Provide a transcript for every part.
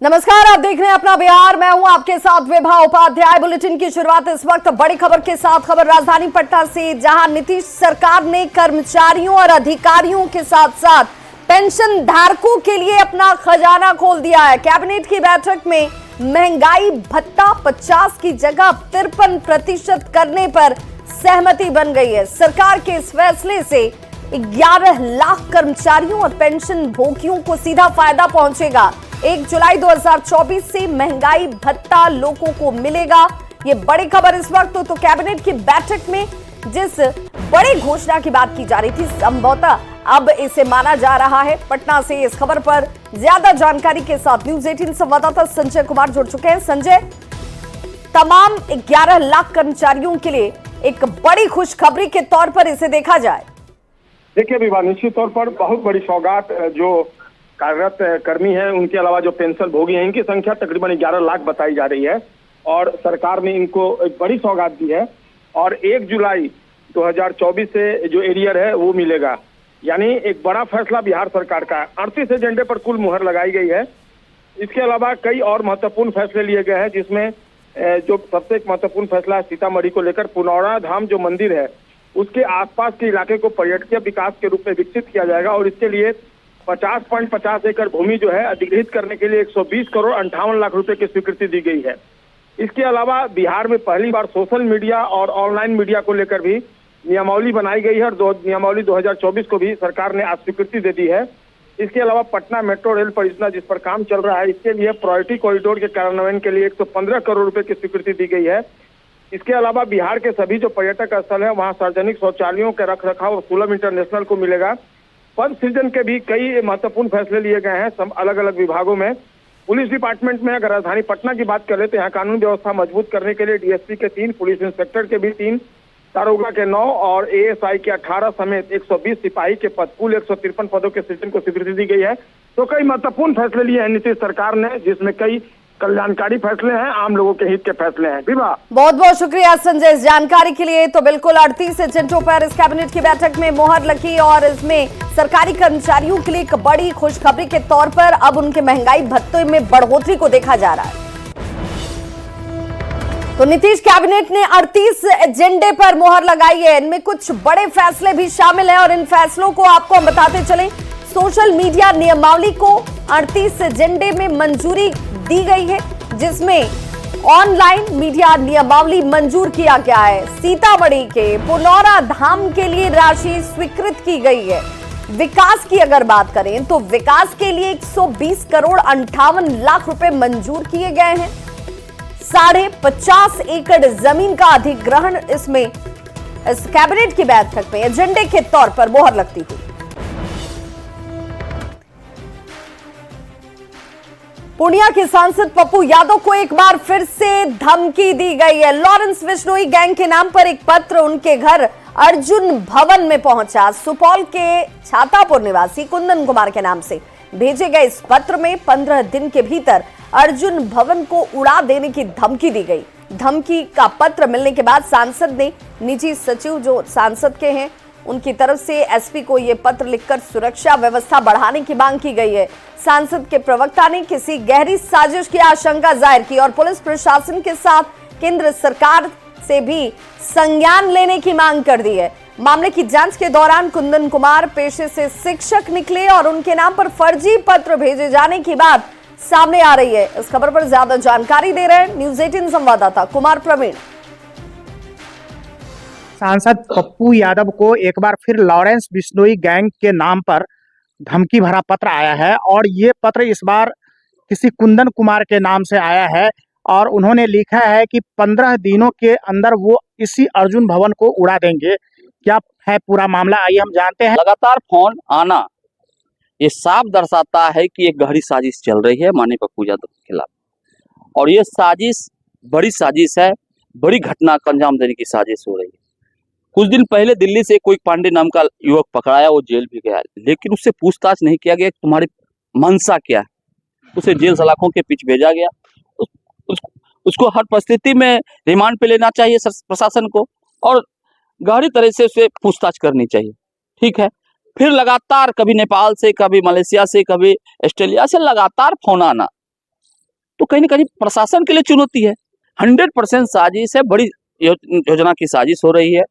नमस्कार, आप देख रहे हैं अपना बिहार। मैं हूं आपके साथ विभा उपाध्याय। बुलेटिन की शुरुआत इस वक्त बड़ी खबर के साथ। खबर राजधानी पटना से, जहां नीतीश सरकार ने कर्मचारियों और अधिकारियों के साथ साथ पेंशन धारकों के लिए अपना खजाना खोल दिया है। कैबिनेट की बैठक में महंगाई भत्ता 50 की जगह 53% करने पर सहमति बन गई है। सरकार के इस फैसले से 11 लाख कर्मचारियों और पेंशन भोगियों को सीधा फायदा पहुंचेगा। 1 जुलाई 2024 से महंगाई भत्ता लोगों को मिलेगा। ये बड़ी खबर इस वक्त। तो कैबिनेट की बैठक में जिस बड़ी घोषणा की बात की जा रही थी, संभवतः अब इसे माना जा रहा है। पटना से इस खबर पर ज्यादा जानकारी के साथ न्यूज 18 संवाददाता संजय कुमार जुड़ चुके हैं। संजय, तमाम 11 लाख कर्मचारियों के लिए एक बड़ी खुशखबरी के तौर पर इसे देखा जाए। देखिए विभा, निश्चित तौर पर बहुत बड़ी सौगात जो कार्यरत कर्मी हैं, उनके अलावा जो पेंशन भोगी हैं, इनकी संख्या तकरीबन 11 लाख बताई जा रही है और सरकार ने इनको एक बड़ी सौगात दी है। और 1 जुलाई 2024 से जो एरियर है वो मिलेगा, यानी एक बड़ा फैसला बिहार सरकार का है। 38 एजेंडे पर कुल मुहर लगाई गई है। इसके अलावा कई और महत्वपूर्ण फैसले लिए गए हैं, जिसमें जो सबसे एक महत्वपूर्ण फैसला है सीतामढ़ी को लेकर। पुनौरा धाम जो मंदिर है, उसके आसपास के इलाके को पर्यटकीय विकास के रूप में विकसित किया जाएगा और इसके लिए 50.50 एकड़ भूमि जो है अधिग्रहित करने के लिए 120 करोड़ 58 लाख रुपए की स्वीकृति दी गई है। इसके अलावा बिहार में पहली बार सोशल मीडिया और ऑनलाइन मीडिया को लेकर भी नियमावली बनाई गई है और नियमावली 2024 को भी सरकार ने आज स्वीकृति दे दी है। इसके अलावा पटना मेट्रो रेल परियोजना जिस पर काम चल रहा है, इसके लिए प्रायोरिटी कॉरिडोर के कार्यान्वयन के लिए 115 करोड़ रुपए की स्वीकृति दी गई है। इसके अलावा बिहार के सभी जो पर्यटक स्थल है, वहां सार्वजनिक शौचालयों के रख रखाव सुलभ इंटरनेशनल को मिलेगा। पद सृजन के भी कई महत्वपूर्ण फैसले लिए गए हैं सब अलग अलग विभागों में। पुलिस डिपार्टमेंट में अगर राजधानी पटना की बात कर ले तो यहाँ कानून व्यवस्था मजबूत करने के लिए डीएसपी के 3, पुलिस इंस्पेक्टर के भी 3, दारोगा के 9 और एएसआई के 18 समेत 120 सिपाही के पद, कुल 153 पदों के सृजन को स्वीकृति दी गई है। तो कई महत्वपूर्ण फैसले लिए हैं नीतीश सरकार ने, जिसमें कई कल्याणकारी फैसले हैं, आम लोगों के हित के फैसले हैं। विभा, बहुत बहुत शुक्रिया संजय इस जानकारी के लिए। तो बिल्कुल 38 एजेंडों पर इस कैबिनेट की बैठक में मोहर लगी और इसमें सरकारी कर्मचारियों के लिए एक बड़ी खुशखबरी के तौर पर अब उनके महंगाई भत्ते में बढ़ोतरी को देखा जा रहा है। तो नीतीश कैबिनेट ने 38 एजेंडे पर मोहर लगाई है। इनमें कुछ बड़े फैसले भी शामिल हैं और इन फैसलों को आपको हम बताते चलें। सोशल मीडिया नियमावली को 38 एजेंडे में मंजूरी दी गई है, जिसमें ऑनलाइन मीडिया नियमावली मंजूर किया गया है। सीतामढ़ी के पुनौरा धाम के लिए राशि स्वीकृत की गई है। विकास की अगर बात करें तो विकास के लिए 120 करोड़ 58 लाख रुपए मंजूर किए गए हैं। 50.5 एकड़ जमीन का अधिग्रहण इसमें इस कैबिनेट की बैठक में एजेंडे के तौर पर मोहर लगती थी। पूर्णिया के सांसद पप्पू यादव को एक बार फिर से धमकी दी गई है। लॉरेंस बिश्नोई गैंग के नाम पर एक पत्र उनके घर अर्जुन भवन में पहुंचा। सुपौल के छातापुर निवासी कुंदन कुमार के नाम से भेजे गए इस पत्र में 15 दिन के भीतर अर्जुन भवन को उड़ा देने की धमकी दी गई। धमकी का पत्र मिलने के बाद सांसद ने निजी सचिव जो सांसद के हैं उनकी तरफ से एसपी को यह पत्र लिखकर सुरक्षा व्यवस्था बढ़ाने की मांग की गई है। सांसद के प्रवक्ता ने किसी गहरी साजिश की आशंका जाहिर की और पुलिस प्रशासन के साथ केंद्र सरकार से भी संज्ञान लेने की मांग कर दी है। मामले की जांच के दौरान कुंदन कुमार पेशे से शिक्षक निकले और उनके नाम पर फर्जी पत्र भेजे जाने की बात सामने आ रही है। इस खबर पर ज्यादा जानकारी दे रहे हैं न्यूज 18 संवाददाता कुमार प्रवीण। सांसद पप्पू यादव को एक बार फिर लॉरेंस बिश्नोई गैंग के नाम पर धमकी भरा पत्र आया है और ये पत्र इस बार किसी कुंदन कुमार के नाम से आया है और उन्होंने लिखा है कि 15 दिनों के अंदर वो इसी अर्जुन भवन को उड़ा देंगे। क्या है पूरा मामला, आइए हम जानते हैं। लगातार फोन आना ये साफ दर्शाता है कि एक गहरी साजिश चल रही है माननीय पप्पू यादव के खिलाफ और ये साजिश बड़ी साजिश है, बड़ी घटना को अंजाम देने की साजिश हो रही है। कुछ दिन पहले दिल्ली से कोई पांडे नाम का युवक पकड़ाया, वो जेल भी गया, लेकिन उससे पूछताछ नहीं किया गया तुम्हारी मंशा क्या है। उसे जेल सलाखों के पीछे भेजा गया। उसको हर परिस्थिति में रिमांड पे लेना चाहिए प्रशासन को और गहरी तरह से उसे पूछताछ करनी चाहिए। ठीक है, फिर लगातार कभी नेपाल से, कभी मलेशिया से, कभी ऑस्ट्रेलिया से लगातार फोन आना तो कहीं ना कहीं प्रशासन के लिए चुनौती है। 100% साजिश है, बड़ी योजना की साजिश हो रही है।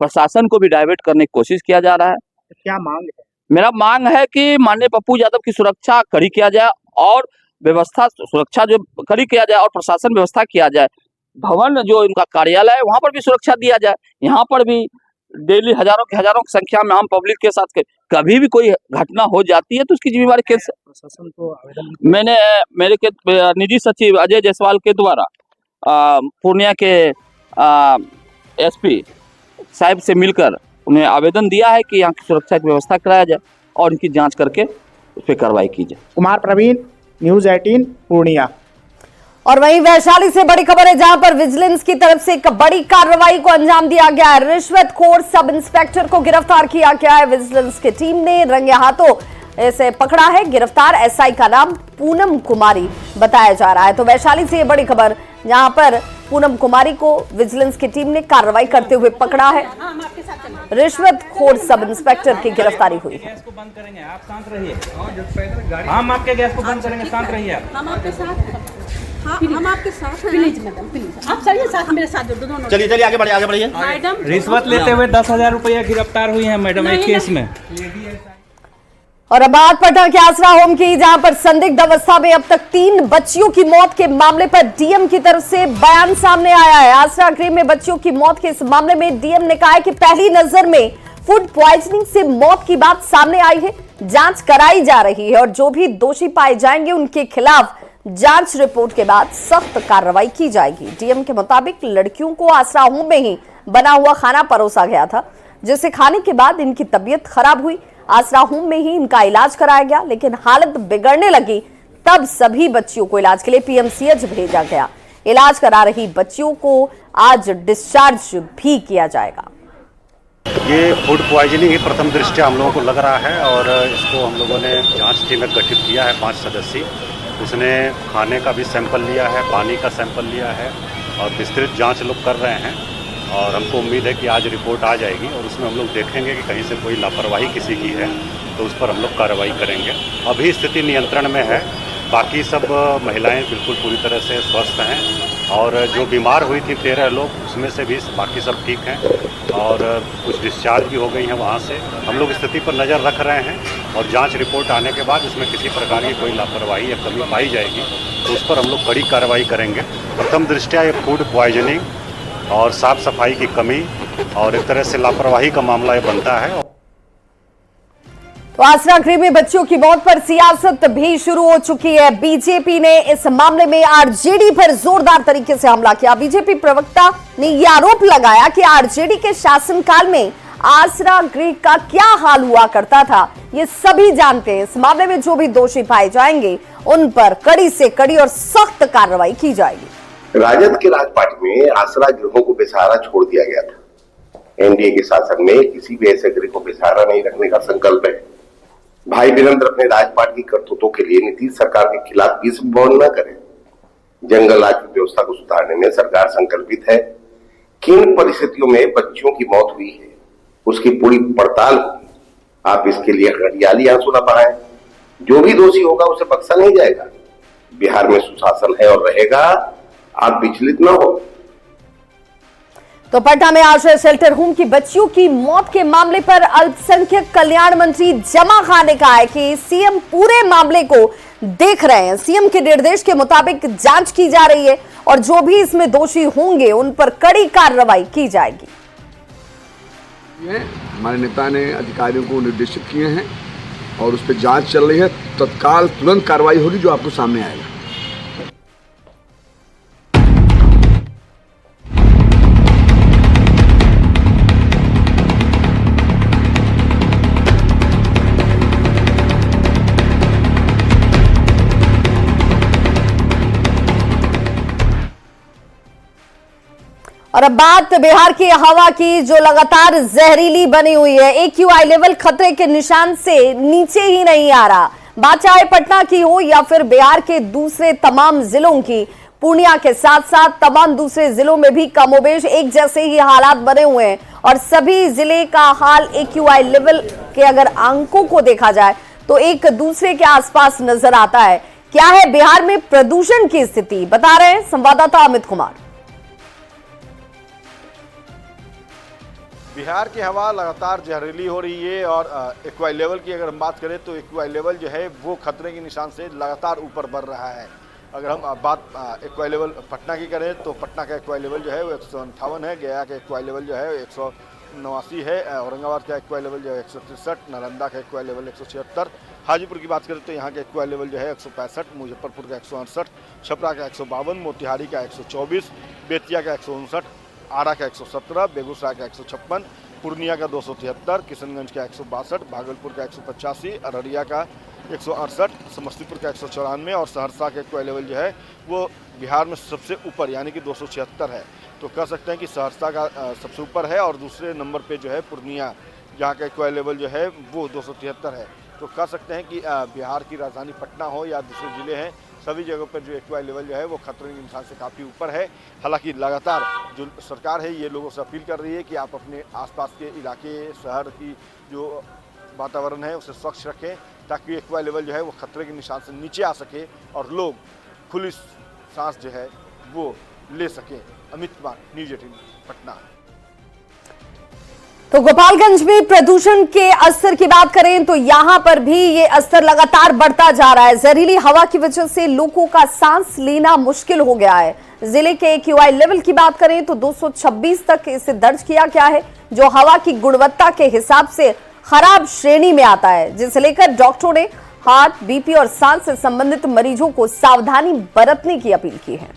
प्रशासन को भी डाइवर्ट करने की कोशिश किया जा रहा है। क्या मांग है? मेरा मांग है कि माननीय पप्पू यादव की सुरक्षा कड़ी किया जाए और व्यवस्था सुरक्षा जो कड़ी किया जाए और प्रशासन व्यवस्था किया जाए। भवन जो इनका कार्यालय है वहां पर भी सुरक्षा दिया जाए। यहाँ पर भी डेली हजारों की संख्या में आम पब्लिक के साथ कभी भी कोई घटना हो जाती है तो उसकी जिम्मेवारी कैसे? प्रशासन को आवेदन मैंने मेरे के निजी सचिव अजय जायसवाल के द्वारा पूर्णिया के एसपी साहब से मिलकर उन्हें आवेदन दिया है कि यहाँ की सुरक्षा की व्यवस्था कराया जाए और इनकी जांच करके उस पर कार्रवाई की जाए। कुमार प्रवीण, न्यूज़ 18 पूर्णिया। और वहीं वैशाली से बड़ी खबर है जहां पर विजिलेंस की तरफ से एक बड़ी कार्रवाई को अंजाम दिया गया है। रिश्वतखोर सब इंस्पेक्टर को गिरफ्तार किया गया है। विजिलेंस की टीम ने रंगे हाथों इसे पकड़ा है। गिरफ्तार एसआई का नाम पूनम कुमारी बताया जा रहा है। तो वैशाली से ये बड़ी खबर जहां पर पूनम कुमारी को विजिलेंस की टीम ने कार्रवाई करते हुए पकड़ा है। रिश्वतखोर सब इंस्पेक्टर की गिरफ्तारी हुई है। गैस को बंद करेंगे, आप शांत रहिए। हम आपके गैस को बंद करेंगे, शांत रहिए आप। हम आपके साथ, हाँ हम आपके साथ हैं। प्लीज मैडम प्लीज, आप चलिए साथ मेरे साथ दोनों। चलिए आगे बढ़िए। मैडम रिश्वत लेते हुए 10,000 रुपया गिरफ्तार हुई है मैडम एक केस में। और अब बात पटना के आसरा होम की जहां पर संदिग्ध अवस्था में अब तक 3 बच्चियों की मौत के मामले पर डीएम की तरफ से बयान सामने आया है। आसरा गृह में बच्चियों की मौत के इस मामले में डीएम ने कहा है कि पहली नजर में फूड प्वाइजनिंग से मौत की बात सामने आई है, जांच कराई जा रही है और जो भी दोषी पाए जाएंगे उनके खिलाफ जांच रिपोर्ट के बाद सख्त कार्रवाई की जाएगी। डीएम के मुताबिक लड़कियों को आसरा होम में ही बना हुआ खाना परोसा गया था, जिसे खाने के बाद इनकी तबीयत खराब हुई। आसरा होम में ही इनका इलाज कराया गया, लेकिन हालत बिगड़ने लगी तब सभी बच्चियों को इलाज के लिए पीएमसीएच भेजा गया। इलाज करा रही बच्चियों को आज डिस्चार्ज भी किया जाएगा। ये फूड पॉइजनिंग ही प्रथम दृष्टया हम लोगों को लग रहा है और इसको हम लोगों ने जांच टीम गठित किया है 5 सदस्यीय। उसने खाने का भी सैंपल लिया है, पानी का सैंपल लिया है और विस्तृत जांच लोग कर रहे हैं और हमको उम्मीद है कि आज रिपोर्ट आ जाएगी और उसमें हम लोग देखेंगे कि कहीं से कोई लापरवाही किसी की है तो उस पर हम लोग कार्रवाई करेंगे। अभी स्थिति नियंत्रण में है, बाकी सब महिलाएं बिल्कुल पूरी तरह से स्वस्थ हैं और जो बीमार हुई थी 13 लोग उसमें से भी बाकी सब ठीक हैं और कुछ डिस्चार्ज भी हो गई हैं वहाँ से। हम लोग स्थिति पर नज़र रख रहे हैं और जांच रिपोर्ट आने के बाद इसमें किसी प्रकार की कोई लापरवाही या कमी पाई जाएगी तो उस पर हम लोग कड़ी कार्रवाई करेंगे। प्रथम दृष्टया ये फूड पॉइजनिंग और साफ सफाई की कमी और एक तरह से लापरवाही का मामला ये बनता है। तो आसरा गृह में बच्चियों की मौत पर सियासत भी शुरू हो चुकी है। बीजेपी ने इस मामले में आरजेडी पर जोरदार तरीके से हमला किया। बीजेपी प्रवक्ता ने यह आरोप लगाया कि आरजेडी के शासनकाल में आसरा गृह का क्या हाल हुआ करता था ये सभी जानते हैं। इस मामले में जो भी दोषी पाए जाएंगे उन पर कड़ी से कड़ी और सख्त कार्रवाई की जाएगी। राजद के राज पार्टी में आसरा गृहों को बेसहारा छोड़ दिया गया था। एनडीए के शासन में किसी भी ऐसे गृह को बेसहारा नहीं रखने का संकल्प है। भाई वीरेंद्र अपने राजपाट की करतूतों के लिए नीतीश सरकार के खिलाफ भीष्म बयान न करें। जंगल राज की व्यवस्था को सुधारने में सरकार संकल्पित है। किन परिस्थितियों में बच्चियों की मौत हुई है उसकी पूरी पड़ताल होगी। आप इसके लिए हरियाली आंसू न बहाएं। जो भी दोषी होगा उसे बख्शा नहीं जाएगा। बिहार में सुशासन है और रहेगा, आप विचलित न हो। तो पटना में आश्रय शेल्टर होम की बच्चियों की मौत के मामले पर अल्पसंख्यक कल्याण मंत्री जमा खान ने कहा है कि सीएम पूरे मामले को देख रहे हैं। सीएम के निर्देश के मुताबिक जांच की जा रही है और जो भी इसमें दोषी होंगे उन पर कड़ी कार्रवाई की जाएगी। हमारे नेता ने अधिकारियों को निर्देशित किए हैं और उस पर जांच चल रही है। तत्काल तुरंत कार्रवाई होगी जो आपको सामने आएगा। और अब बात बिहार की हवा की जो लगातार जहरीली बनी हुई है। AQI लेवल खतरे के निशान से नीचे ही नहीं आ रहा। बात चाहे पटना की हो या फिर बिहार के दूसरे तमाम जिलों की, पूर्णिया के साथ साथ तमाम दूसरे जिलों में भी कमोबेश एक जैसे ही हालात बने हुए हैं और सभी जिले का हाल AQI लेवल के अगर अंकों को देखा जाए तो एक दूसरे के आसपास नजर आता है। क्या है बिहार में प्रदूषण की स्थिति, बता रहे हैं संवाददाता अमित कुमार। बिहार की हवा लगातार जहरीली हो रही है और एक्वाई लेवल की अगर हम बात करें तो एक्वाई लेवल जो है वो खतरे के निशान से लगातार ऊपर बढ़ रहा है। अगर हम बात एक्वाई लेवल पटना की करें तो पटना का एक्वाई लेवल जो है वो 158 है, गया का एक्वाई लेवल जो है 189 है, औरंगाबाद का एक्वाई लेवल जो है 163, नालंदा का एक्वाई लेवल 176, हाजीपुर की बात करें तो यहाँ का एक्वाई लेवल जो है 165, मुजफ्फरपुर का 168, छपरा का 152, मोतिहारी का 124, बेतिया का 159, आरा का 117, बेगूसराय का 156, पूर्णिया का 273, किशनगंज का 162, भागलपुर का 185, अररिया का 168, समस्तीपुर का 194 और सहरसा का एक्वाई लेवल जो है वो बिहार में सबसे ऊपर यानी कि 276 है। तो कह सकते हैं कि सहरसा का सबसे ऊपर है और दूसरे नंबर पे जो है पूर्णिया, जहाँ का एक्वाई लेवल जो है वो 273 है। तो कह सकते हैं कि बिहार की राजधानी पटना हो या दूसरे ज़िले हैं, सभी जगहों पर जो एक्वाई लेवल जो है वो खतरे के निशान से काफ़ी ऊपर है। हालांकि लगातार जो सरकार है ये लोगों से अपील कर रही है कि आप अपने आसपास के इलाके, शहर की जो वातावरण है उसे स्वच्छ रखें ताकि एक्वाई लेवल जो है वो खतरे के निशान से नीचे आ सके और लोग खुली सांस जो है वो ले सकें। अमित कुमार, न्यूज़ 18 पटना। तो गोपालगंज में प्रदूषण के स्तर की बात करें तो यहां पर भी ये स्तर लगातार बढ़ता जा रहा है। जहरीली हवा की वजह से लोगों का सांस लेना मुश्किल हो गया है। जिले के एक्यूआई लेवल की बात करें तो 226 तक इसे दर्ज किया गया है, जो हवा की गुणवत्ता के हिसाब से खराब श्रेणी में आता है, जिसे लेकर डॉक्टरों ने हार्ट, बीपी और सांस से संबंधित मरीजों को सावधानी बरतने की अपील की है।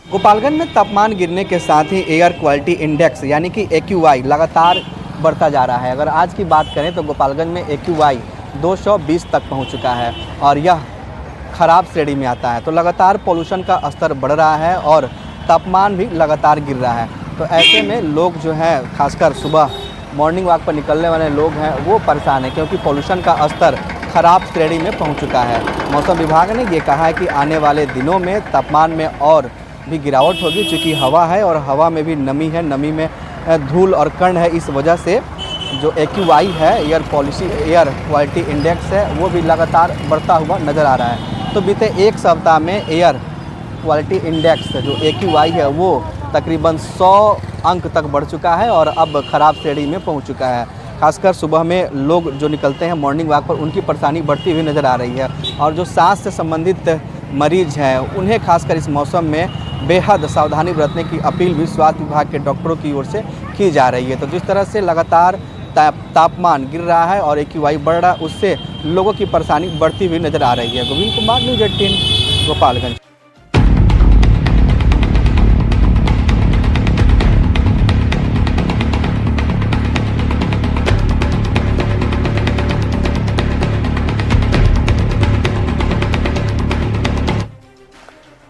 गोपालगंज में तापमान गिरने के साथ ही एयर क्वालिटी इंडेक्स यानी कि एक्यूआई लगातार बढ़ता जा रहा है। अगर आज की बात करें तो गोपालगंज में एक्यूआई 220 तक पहुंच चुका है और यह खराब श्रेणी में आता है। तो लगातार पोल्यूशन का स्तर बढ़ रहा है और तापमान भी लगातार गिर रहा है। तो ऐसे में लोग जो हैं, खासकर सुबह मॉर्निंग वॉक पर निकलने वाले लोग हैं, वो परेशान हैं क्योंकि पोल्यूशन का स्तर खराब श्रेणी में पहुंच चुका है। मौसम विभाग ने ये कहा है कि आने वाले दिनों में तापमान में और भी गिरावट होगी, चूँकि हवा है और हवा में भी नमी है, नमी में धूल और कण है। इस वजह से जो एक्यूआई है, एयर क्वालिटी इंडेक्स है, वो भी लगातार बढ़ता हुआ नज़र आ रहा है। तो बीते एक सप्ताह में एयर क्वालिटी इंडेक्स जो एक्यूआई है वो तकरीबन 100 अंक तक बढ़ चुका है और अब ख़राब श्रेणी में पहुंच चुका है। खासकर सुबह में लोग जो निकलते हैं मॉर्निंग वॉक पर, उनकी परेशानी बढ़ती हुई नज़र आ रही है और जो सांस से संबंधित मरीज हैं उन्हें खासकर इस मौसम में बेहद सावधानी बरतने की अपील भी स्वास्थ्य विभाग के डॉक्टरों की ओर से की जा रही है। तो जिस तरह से लगातार तापमान गिर रहा है और एक्यूआई बढ़ रहा है, उससे लोगों की परेशानी बढ़ती हुई नज़र आ रही है। गोविंद कुमार, न्यूज़ 18 गोपालगंज।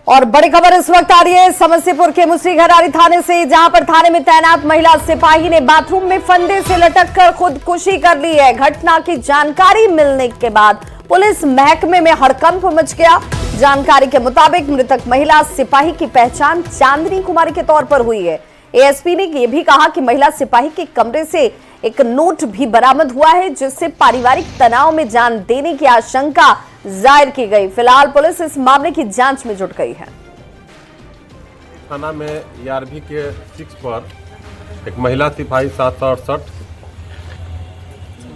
और बड़ी खबर इस वक्त आ रही है समस्तीपुर के मुसरीघरारी थाने से, जहां पर थाने में तैनात महिला सिपाही ने बाथरूम में फंदे से लटककर खुदकुशी कर ली है। घटना की जानकारी मिलने के बाद पुलिस महकमे में हड़कंप मच गया। जानकारी के मुताबिक मृतक महिला सिपाही की पहचान चांदनी कुमारी के तौर पर हुई है। एएसपी ने यह भी कहा कि महिला सिपाही के कमरे से एक नोट भी बरामद हुआ है, जिससे पारिवारिक तनाव में जान देने की आशंका जाहिर की गई। फिलहाल पुलिस इस मामले की जांच में जुट गई है। थाना में ERV के 6 पर एक महिला सिपाही 768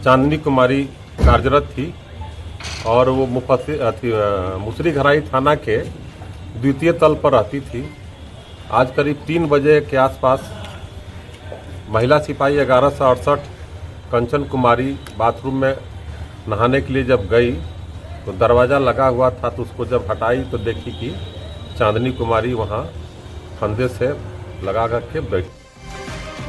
चांदनी कुमारी कार्यरत थी और वो मुसरीघरारी थाना के द्वितीय तल पर रहती थी। आज करीब 3 बजे के आसपास महिला सिपाही 1168 कंचन कुमारी बाथरूम में नहाने के लिए जब गई तो दरवाज़ा लगा हुआ था, तो उसको जब हटाई तो देखी कि चांदनी कुमारी वहाँ फंदे से लगा करके बैठी।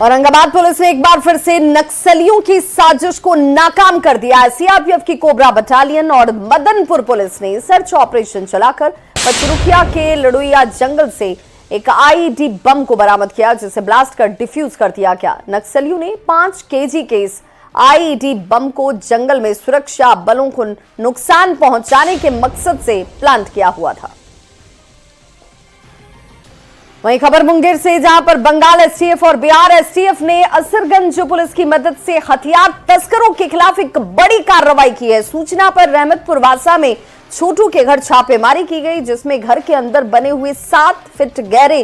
औरंगाबाद पुलिस ने एक बार फिर से नक्सलियों की साजिश को नाकाम कर दिया है। सीआरपीएफ की कोबरा बटालियन और मदनपुर पुलिस ने सर्च ऑपरेशन चलाकर पचरुखिया के लड़ुइया जंगल से एक आईईडी बम को बरामद किया, जिसे ब्लास्ट कर डिफ्यूज कर दिया गया। नक्सलियों ने 5 केजी के इस आईईडी बम को जंगल में सुरक्षा बलों को नुकसान पहुंचाने के मकसद से प्लांट किया हुआ था। वहीं खबर मुंगेर से, जहां पर बंगाल एसटीएफ और बिहार एसटीएफ ने असरगंज पुलिस की मदद से हथियार तस्करों के खिलाफ एक बड़ी कार्रवाई की है। सूचना पर रहमतपुर वासा में छोटू के घर छापेमारी की गई, जिसमें घर के अंदर बने हुए 7 फीट गहरे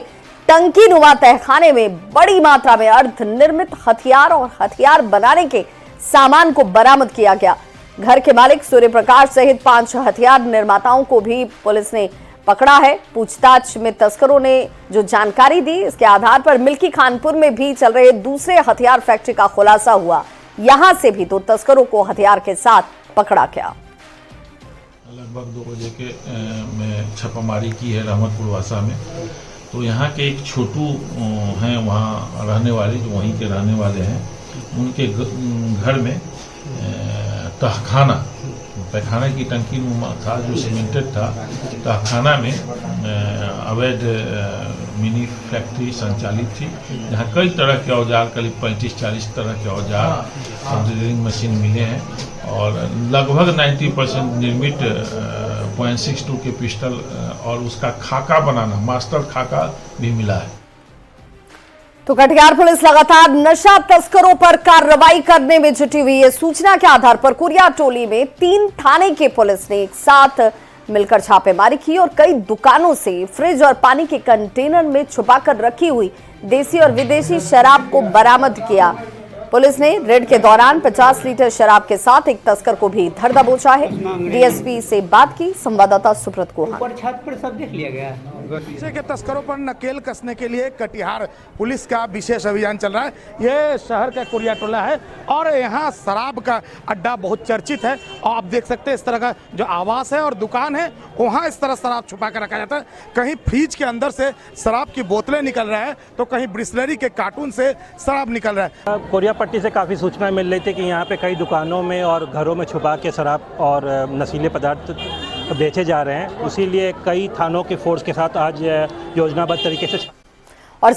टंकी नुमा तहखाने में बड़ी मात्रा में अर्ध निर्मित हथियार और हथियार बनाने के सामान को बरामद किया गया। घर के मालिक सूर्य प्रकाश सहित 5 हथियार निर्माताओं को भी पुलिस ने पकड़ा है। पूछताछ में तस्करों ने जो जानकारी दी, इसके आधार पर मिल्की खानपुर में भी चल रहे दूसरे हथियार फैक्ट्री का खुलासा हुआ। यहां से भी 2 तस्करों को हथियार के साथ पकड़ा गया। लगभग 2 बजे के में छापामारी की है रहमतपुर वासा में। तो यहाँ के एक छोटू हैं वहाँ रहने वाले, जो वहीं के रहने वाले हैं, उनके घर में तहखाना की टंकी नुमा था जो सीमेंटेड था। तहखाना में अवैध मिनी फैक्ट्री संचालित थी, जहाँ कई तरह के औजार, करीब 35-40 तरह के औजार, ड्रिलिंग मशीन मिले हैं और लगभग 90% निर्मित .62 के पिस्टल और उसका खाका बनाना, मास्टर खाका भी मिला है। तो कटिहार पुलिस लगातार नशा तस्करों पर कार्रवाई करने में जुटी हुई है। सूचना के आधार पर कुरिया टोली में 3 थाने के पुलिस ने एक साथ मिलकर छापेमारी की और कई दुकानों से फ्रिज और पानी के कंटेनर में छुपाकर रखी हुई देसी और विदेशी शराब को बरामद किया। पुलिस ने रेड के दौरान 50 लीटर शराब के साथ एक तस्कर को भी धर दबोचा है। डीएसपी से बात की संवाददाता सुब्रत को। छत पर सब देख लिया गया। नशे के तस्करों पर नकेल कसने के लिए कटिहार पुलिस का विशेष अभियान चल रहा है। ये शहर का कुरिया टोला है और यहाँ शराब का अड्डा बहुत चर्चित है और आप देख सकते हैं इस तरह का जो आवास है और दुकान है, वहाँ इस तरह शराब छुपा कर रखा जाता है। कहीं फ्रिज के अंदर से शराब की बोतलें निकल रहा है तो कहीं ब्रिस्लरी के कार्टून से शराब निकल रहा है। कुरिया पट्टी से काफ़ी सूचना मिल रही थी कि यहाँ पे कई दुकानों में और घरों में छुपा के शराब और नशीले पदार्थ बेचे जा रहे हैं। इसीलिए कई थानों के फोर्स के साथ आज योजनाबद्ध तरीके से